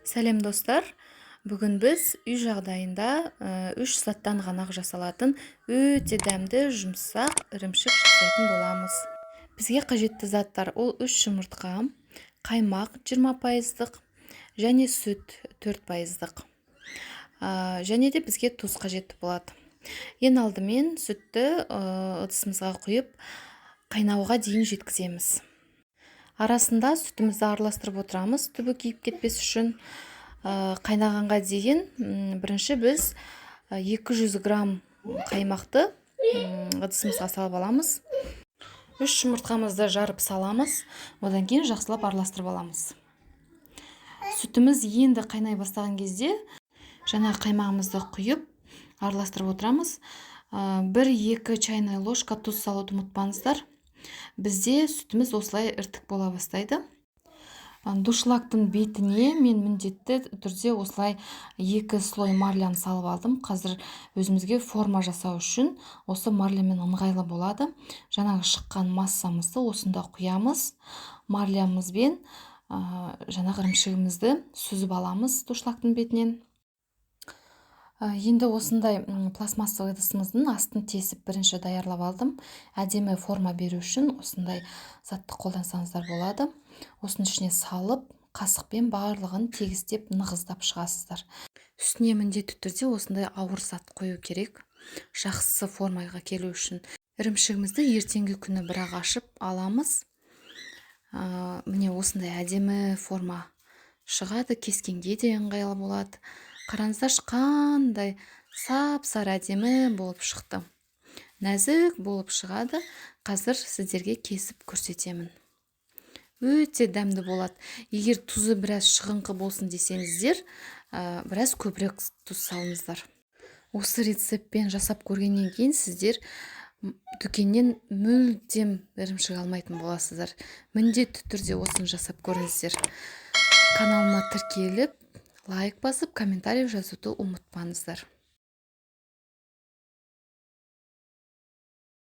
Сәлем достар. Бүгін біз үй жағдайында үш заттан ғана жасалатын өте дәмді жұмсақ ірімшік жасайтын боламыз. Бізге қажетті заттар ол 3 жұмыртқа, қаймақ 20%, және сүт 4%. Және де бізге тұз қажетті болады. Ең алдымен сүтті ыдысымызға құйып, қайнауға дейін жеткіземіз. Арасында сүтімізді араластырып отырамыз, түбі күйіп кетпес үшін. Қайнағанға дейін бірінші біз 200 грамм қаймақты ыдысымызға салып аламыз. 3 жұмыртқамызды жарып саламыз, одан кейін жақсылап араластырып аламыз. Сүтіміз енді қайнай бастаған кезде жаңа қаймағымызды құйып араластырып отырамыз. 1-2 чайная ложка тұз салуды ұмытпаңыздар. Бізде сүтіміз осылай іртік бола бастайды. Дуршлактың бетіне мен міндетті түрде осылай 2 слой марляны салып алдым. Қазір өзімізге форма жасау үшін осы марлямен ыңғайлы болады. Жаңағы шыққан массамызды осында құямыз. Марлямызбен жаңағы ірімшігімізді сүзіп аламыз дуршлактың бетінен. Енді осындай пластмасса ыдысымыздың астын тесіп бірінші даярлап алдым. Әдемі форма беру үшін осындай затты қолдансаңыздар болады. Осының ішіне салып, қасықпен барлығын тегістеп, нығыздап шығасыздар. Үстіне міндетті түрде осындай ауыр зат қою керек. Жақсы формаға келу үшін. Ірімшігімізді ертеңгі күні бірақ ашып аламыз. Міне осындай әдемі форма шығады, кескенге де ыңғайлы болады. Қараңыздар, қандай сап-сары әдемі болып шықты. Нәзік болып шығады. Қазір сіздерге кесіп көрсетемін. Өте дәмді болады. Егер тұзы біраз шығыңқы болсын десеңіздер, біраз көбірек тұз салыңыздар. Осы рецептпен жасап көргеннен кейін сіздер дүкеннен мүлдем ірімшік алмайтын боласыздар. Міндетті түрде осыны жасап көріңіздер. Каналыма тіркеліп, лайк басып, комментарий жазуды ұмытпаңыздар.